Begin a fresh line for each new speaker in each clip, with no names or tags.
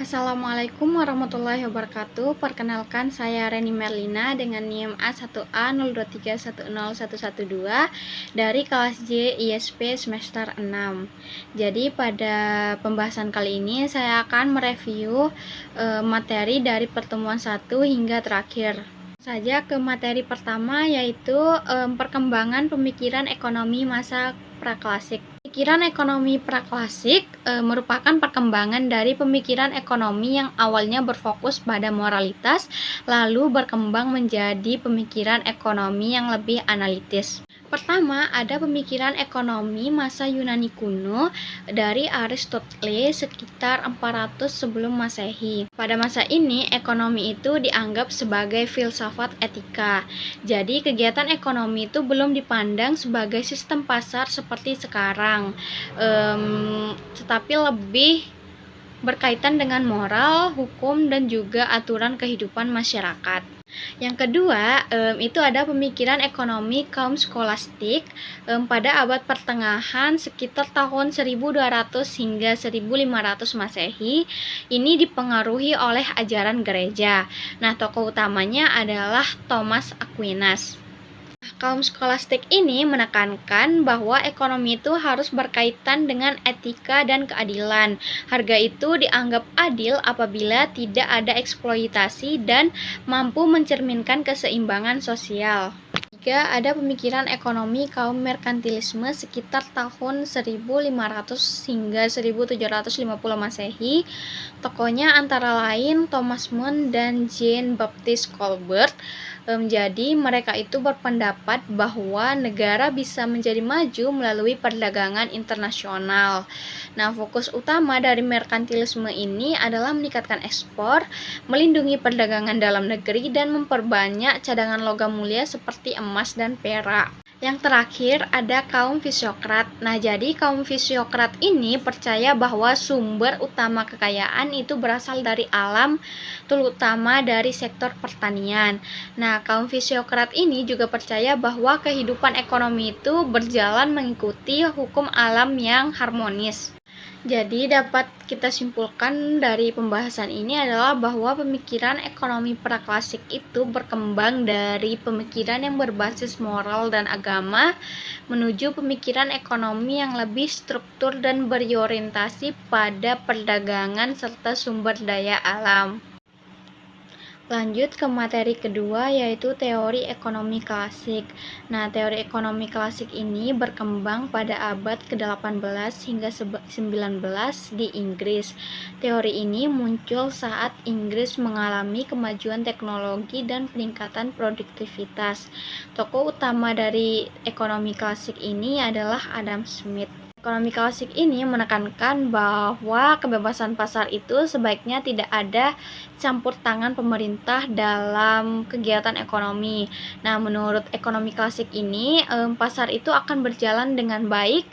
Assalamualaikum warahmatullahi wabarakatuh. Perkenalkan, saya Reni Merlina dengan NIM A1A02310112 dari kelas J ISP semester 6. Jadi pada pembahasan kali ini saya akan mereview materi dari pertemuan 1 hingga terakhir. Saja ke materi pertama, yaitu perkembangan pemikiran ekonomi masa praklasik. Pemikiran ekonomi praklasik merupakan perkembangan dari pemikiran ekonomi yang awalnya berfokus pada moralitas, lalu berkembang menjadi pemikiran ekonomi yang lebih analitis. Pertama, ada pemikiran ekonomi masa Yunani kuno dari Aristoteles sekitar 400 sebelum Masehi. Pada masa ini, ekonomi itu dianggap sebagai filsafat etika. Jadi, kegiatan ekonomi itu belum dipandang sebagai sistem pasar seperti sekarang, tetapi lebih berkaitan dengan moral, hukum, dan juga aturan kehidupan masyarakat. Yang kedua, itu ada pemikiran ekonomi kaum skolastik pada abad pertengahan sekitar tahun 1200 hingga 1500 Masehi. Ini dipengaruhi oleh ajaran gereja. Nah, tokoh utamanya adalah Thomas Aquinas. Kaum skolastik ini menekankan bahwa ekonomi itu harus berkaitan dengan etika dan keadilan. Harga itu dianggap adil apabila tidak ada eksploitasi dan mampu mencerminkan keseimbangan sosial. Ketiga, ada pemikiran ekonomi kaum merkantilisme sekitar tahun 1500 hingga 1750 Masehi. Tokohnya antara lain Thomas More dan Jean Baptiste Colbert. Jadi mereka itu berpendapat bahwa negara bisa menjadi maju melalui perdagangan internasional. Nah, fokus utama dari merkantilisme ini adalah meningkatkan ekspor, melindungi perdagangan dalam negeri, dan memperbanyak cadangan logam mulia seperti emas dan perak. Yang terakhir ada kaum fisiokrat. Nah, jadi kaum fisiokrat ini percaya bahwa sumber utama kekayaan itu berasal dari alam, terutama dari sektor pertanian. Nah, kaum fisiokrat ini juga percaya bahwa kehidupan ekonomi itu berjalan mengikuti hukum alam yang harmonis. Jadi dapat kita simpulkan dari pembahasan ini adalah bahwa pemikiran ekonomi praklasik itu berkembang dari pemikiran yang berbasis moral dan agama menuju pemikiran ekonomi yang lebih struktur dan berorientasi pada perdagangan serta sumber daya alam. Lanjut ke materi kedua, yaitu teori ekonomi klasik. Nah, teori ekonomi klasik ini berkembang pada abad ke-18 hingga 19 di Inggris. Teori ini muncul saat Inggris mengalami kemajuan teknologi dan peningkatan produktivitas. Tokoh utama dari ekonomi klasik ini adalah Adam Smith. Ekonomi klasik ini menekankan bahwa kebebasan pasar itu sebaiknya tidak ada campur tangan pemerintah dalam kegiatan ekonomi. Nah, menurut ekonomi klasik ini, pasar itu akan berjalan dengan baik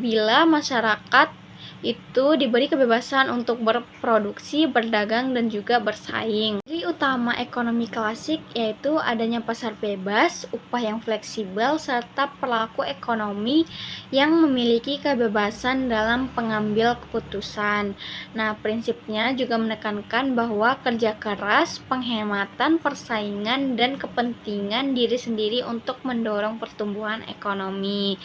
bila masyarakat itu diberi kebebasan untuk berproduksi, berdagang, dan juga bersaing. Ciri utama ekonomi klasik yaitu adanya pasar bebas, upah yang fleksibel, serta pelaku ekonomi yang memiliki kebebasan dalam pengambil keputusan. Nah, prinsipnya juga menekankan bahwa kerja keras, penghematan, persaingan, dan kepentingan diri sendiri untuk mendorong pertumbuhan ekonomi.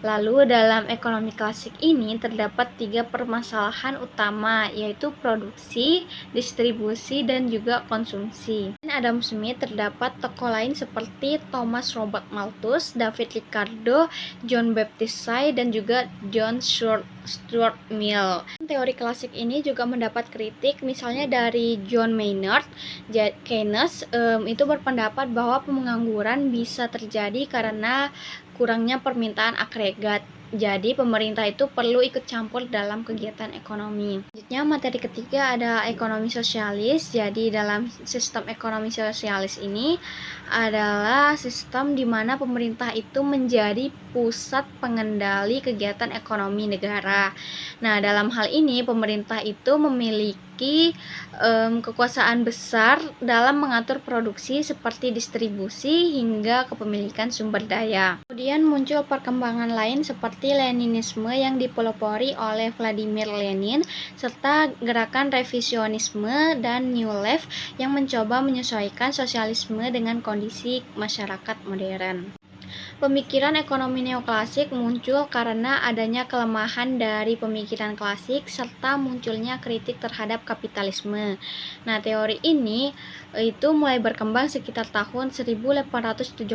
Lalu dalam ekonomi klasik ini terdapat 3 permasalahan utama, yaitu produksi, distribusi, dan juga konsumsi. Selain Adam Smith, terdapat tokoh lain seperti Thomas Robert Malthus, David Ricardo, John Baptist Say, dan juga John Stuart Mill. Teori klasik ini juga mendapat kritik, misalnya dari John Maynard Keynes. Itu berpendapat bahwa pengangguran bisa terjadi karena kurangnya permintaan agregat. Jadi pemerintah itu perlu ikut campur dalam kegiatan ekonomi. Selanjutnya materi ketiga ada ekonomi sosialis. Jadi dalam sistem ekonomi sosialis ini adalah sistem di mana pemerintah itu menjadi pusat pengendali kegiatan ekonomi negara. Nah, dalam hal ini pemerintah itu memiliki kekuasaan besar dalam mengatur produksi seperti distribusi hingga kepemilikan sumber daya. Kemudian muncul perkembangan lain seperti Leninisme yang dipelopori oleh Vladimir Lenin serta gerakan revisionisme dan New Left yang mencoba menyesuaikan sosialisme dengan kondisi masyarakat modern. Pemikiran ekonomi neoklasik muncul karena adanya kelemahan dari pemikiran klasik serta munculnya kritik terhadap kapitalisme. Nah, teori ini itu mulai berkembang sekitar tahun 1871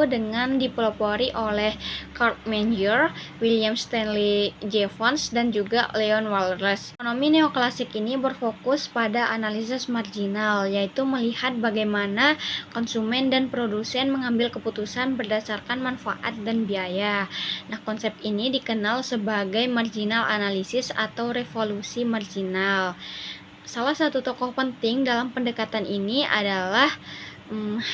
dengan dipelopori oleh Karl Menger, William Stanley Jevons, dan juga Leon Wallace. Ekonomi neoklasik ini berfokus pada analisis marginal, yaitu melihat bagaimana konsumen dan produsen mengambil keputusan berdasarkan manfaat dan biaya. Nah, konsep ini dikenal sebagai marginal analysis atau revolusi marginal. Salah satu tokoh penting dalam pendekatan ini adalah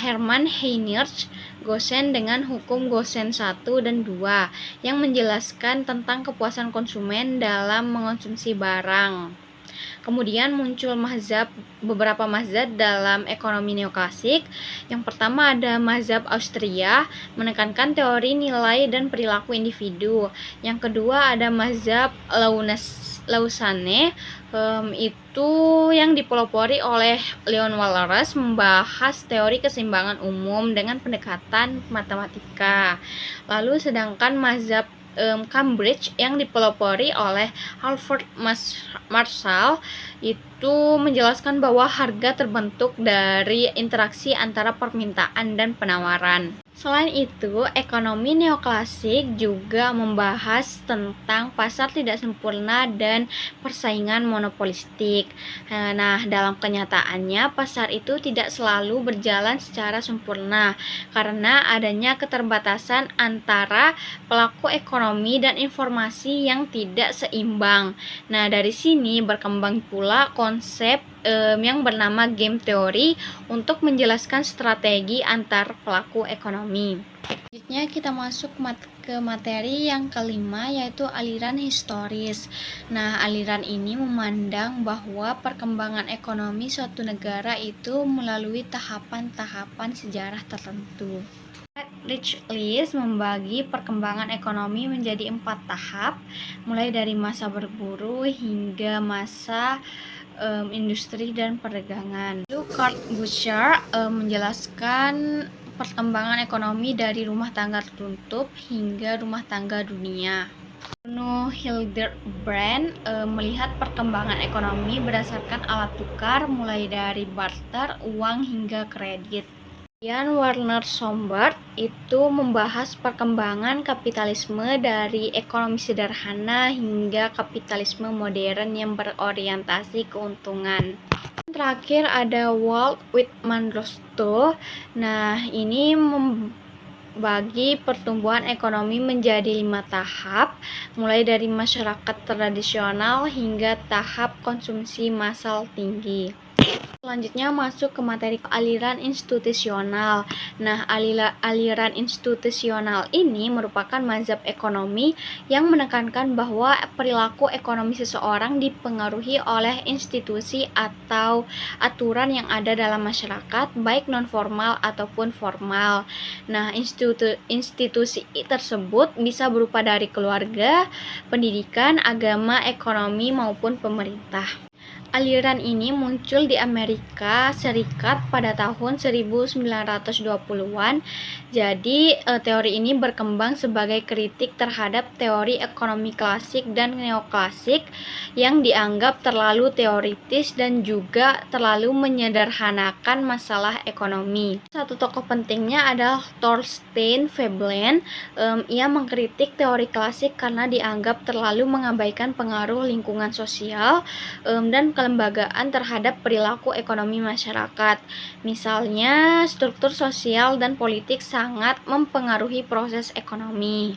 Hermann Heinrich Gosen dengan hukum Gosen 1 dan 2 yang menjelaskan tentang kepuasan konsumen dalam mengonsumsi barang. Kemudian muncul beberapa mazhab dalam ekonomi neoklasik. Yang pertama ada mazhab Austria, menekankan teori nilai dan perilaku individu. Yang kedua ada mazhab Lausanne, itu yang dipelopori oleh Leon Wallace, membahas teori keseimbangan umum dengan pendekatan matematika. Lalu sedangkan mazhab Cambridge yang dipelopori oleh Alfred Marshall itu menjelaskan bahwa harga terbentuk dari interaksi antara permintaan dan penawaran. Selain itu, ekonomi neoklasik juga membahas tentang pasar tidak sempurna dan persaingan monopolistik. Nah, dalam kenyataannya pasar itu tidak selalu berjalan secara sempurna karena adanya keterbatasan antara pelaku ekonomi dan informasi yang tidak seimbang. Nah, dari sini berkembang pula konsep yang bernama game theory untuk menjelaskan strategi antar pelaku ekonomi. Selanjutnya kita masuk ke materi yang kelima, yaitu aliran historis. Nah, aliran ini memandang bahwa perkembangan ekonomi suatu negara itu melalui tahapan-tahapan sejarah tertentu. Friedrich List membagi perkembangan ekonomi menjadi 4 tahap, mulai dari masa berburu hingga masa industri dan perdagangan. Lalu Kurt Busiek menjelaskan perkembangan ekonomi dari rumah tangga tertutup hingga rumah tangga dunia. Bruno Hildebrand melihat perkembangan ekonomi berdasarkan alat tukar mulai dari barter, uang hingga kredit. Kemudian Werner Sombart itu membahas perkembangan kapitalisme dari ekonomi sederhana hingga kapitalisme modern yang berorientasi keuntungan. Terakhir ada Walt Whitman Rostow. Nah, ini membagi pertumbuhan ekonomi menjadi 5 tahap, mulai dari masyarakat tradisional hingga tahap konsumsi massal tinggi. Selanjutnya masuk ke materi aliran institusional. Nah, aliran institusional ini merupakan mazhab ekonomi yang menekankan bahwa perilaku ekonomi seseorang dipengaruhi oleh institusi atau aturan yang ada dalam masyarakat, baik non-formal ataupun formal. Nah, institusi tersebut bisa berupa dari keluarga, pendidikan, agama, ekonomi, maupun pemerintah. Aliran ini muncul di Amerika Serikat pada tahun 1920-an. Jadi, teori ini berkembang sebagai kritik terhadap teori ekonomi klasik dan neoklasik yang dianggap terlalu teoritis dan juga terlalu menyederhanakan masalah ekonomi. Satu tokoh pentingnya adalah Thorstein Veblen. Ia mengkritik teori klasik karena dianggap terlalu mengabaikan pengaruh lingkungan sosial dan kelembagaan terhadap perilaku ekonomi masyarakat. Misalnya, struktur sosial dan politik sangat mempengaruhi proses ekonomi.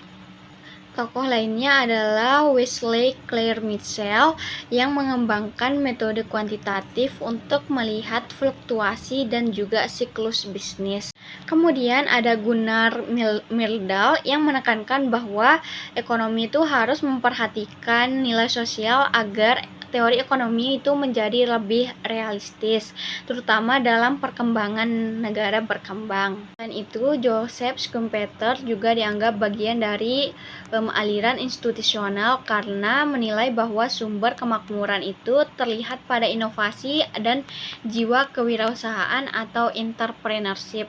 Tokoh lainnya adalah Wesley Clair Mitchell yang mengembangkan metode kuantitatif untuk melihat fluktuasi dan juga siklus bisnis. Kemudian ada Gunnar Myrdal yang menekankan bahwa ekonomi itu harus memperhatikan nilai sosial agar teori ekonomi itu menjadi lebih realistis, terutama dalam perkembangan negara berkembang. Selain itu, Joseph Schumpeter juga dianggap bagian dari aliran institusional karena menilai bahwa sumber kemakmuran itu terlihat pada inovasi dan jiwa kewirausahaan atau entrepreneurship.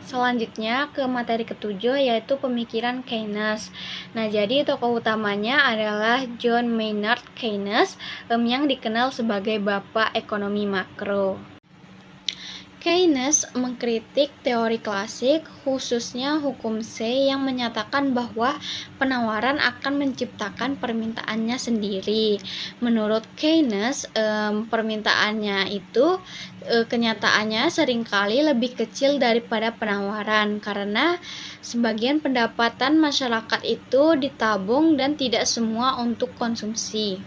Selanjutnya ke materi ketujuh yaitu pemikiran Keynes. Nah, jadi tokoh utamanya adalah John Maynard Keynes yang dikenal sebagai Bapak Ekonomi Makro. Keynes mengkritik teori klasik, khususnya hukum C yang menyatakan bahwa penawaran akan menciptakan permintaannya sendiri. Menurut Keynes, permintaannya itu kenyataannya seringkali lebih kecil daripada penawaran karena sebagian pendapatan masyarakat itu ditabung dan tidak semua untuk konsumsi.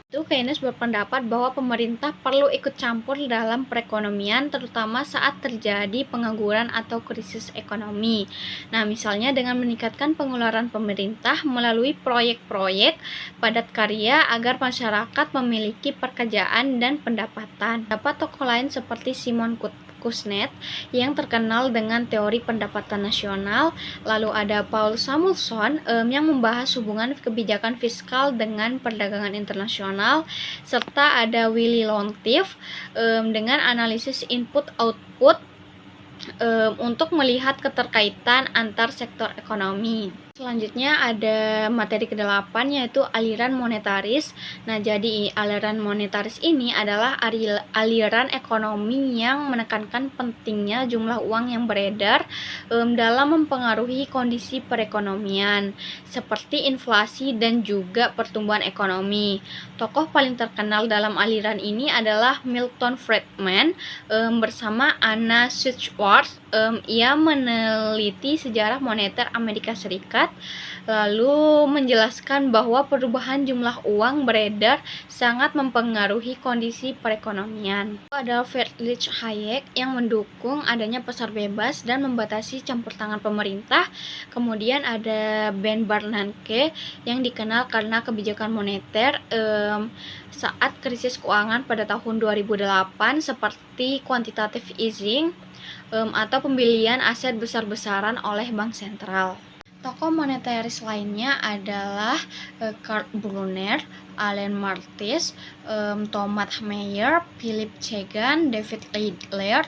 Keynes berpendapat bahwa pemerintah perlu ikut campur dalam perekonomian, terutama saat terjadi pengangguran atau krisis ekonomi. Nah, misalnya dengan meningkatkan pengeluaran pemerintah melalui proyek-proyek padat karya agar masyarakat memiliki pekerjaan dan pendapatan. Dapat tokoh lain seperti Simon Kuznets yang terkenal dengan teori pendapatan nasional, lalu ada Paul Samuelson yang membahas hubungan kebijakan fiskal dengan perdagangan internasional, serta ada Willy Lontief dengan analisis input-output untuk melihat keterkaitan antar sektor ekonomi. Selanjutnya ada materi ke-8 yaitu aliran monetaris. Nah, jadi aliran monetaris ini adalah aliran ekonomi yang menekankan pentingnya jumlah uang yang beredar dalam mempengaruhi kondisi perekonomian seperti inflasi dan juga pertumbuhan ekonomi. Tokoh paling terkenal dalam aliran ini adalah Milton Friedman bersama Anna Schwartz. Ia meneliti sejarah moneter Amerika Serikat, lalu menjelaskan bahwa perubahan jumlah uang beredar sangat mempengaruhi kondisi perekonomian. Ada Friedrich Hayek yang mendukung adanya pasar bebas dan membatasi campur tangan pemerintah. Kemudian ada Ben Bernanke yang dikenal karena kebijakan moneter saat krisis keuangan pada tahun 2008 seperti quantitative easing atau pembelian aset besar-besaran oleh bank sentral. Tokoh moneteris lainnya adalah Kurt Brunner, Alain Martis, Thomas Mayer, Philip Chegan, David Adler,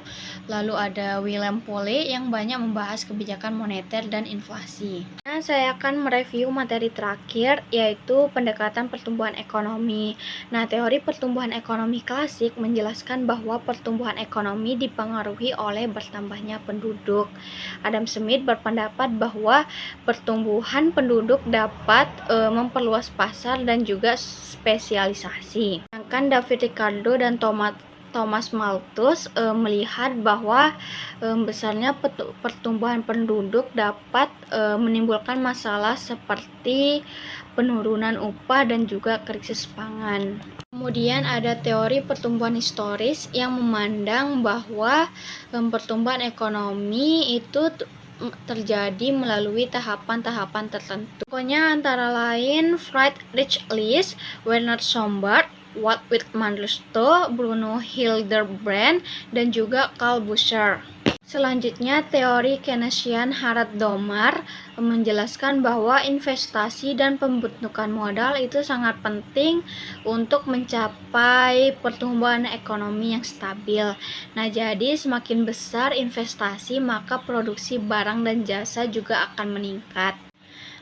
lalu ada William Pole yang banyak membahas kebijakan moneter dan inflasi. Nah, saya akan mereview materi terakhir yaitu pendekatan pertumbuhan ekonomi. Nah, teori pertumbuhan ekonomi klasik menjelaskan bahwa pertumbuhan ekonomi dipengaruhi oleh bertambahnya penduduk. Adam Smith berpendapat bahwa pertumbuhan penduduk dapat memperluas pasar dan juga spesialisasi. Sedangkan David Ricardo dan Thomas Malthus melihat bahwa besarnya pertumbuhan penduduk dapat menimbulkan masalah seperti penurunan upah dan juga krisis pangan. Kemudian ada teori pertumbuhan historis yang memandang bahwa pertumbuhan ekonomi itu terjadi melalui tahapan-tahapan tertentu. Pokoknya antara lain Friedrich List, Werner Sombart, Walt Whitman Lusto, Bruno Hildebrand, dan juga Karl Busser. Selanjutnya, teori Keynesian Harald Domar menjelaskan bahwa investasi dan pembentukan modal itu sangat penting untuk mencapai pertumbuhan ekonomi yang stabil. Nah, jadi semakin besar investasi, maka produksi barang dan jasa juga akan meningkat.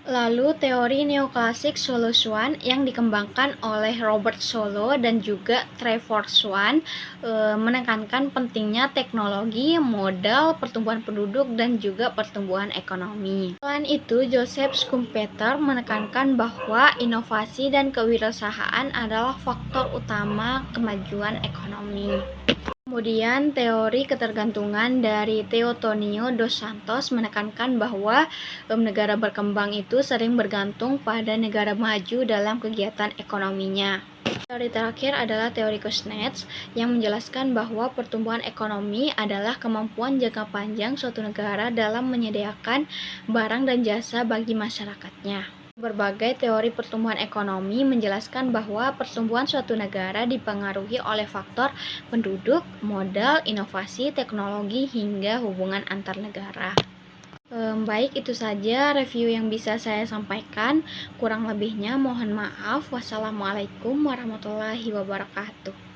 Lalu teori neoklasik Solo Swan yang dikembangkan oleh Robert Solow dan juga Trevor Swan menekankan pentingnya teknologi, modal, pertumbuhan penduduk, dan juga pertumbuhan ekonomi. Selain itu, Joseph Schumpeter menekankan bahwa inovasi dan kewirausahaan adalah faktor utama kemajuan ekonomi. Kemudian, teori ketergantungan dari Teotonio dos Santos menekankan bahwa negara berkembang itu sering bergantung pada negara maju dalam kegiatan ekonominya. Teori terakhir adalah teori Kuznets yang menjelaskan bahwa pertumbuhan ekonomi adalah kemampuan jangka panjang suatu negara dalam menyediakan barang dan jasa bagi masyarakatnya. Berbagai teori pertumbuhan ekonomi menjelaskan bahwa pertumbuhan suatu negara dipengaruhi oleh faktor penduduk, modal, inovasi, teknologi, hingga hubungan antar negara. Baik, itu saja review yang bisa saya sampaikan. Kurang lebihnya mohon maaf. Wassalamualaikum warahmatullahi wabarakatuh.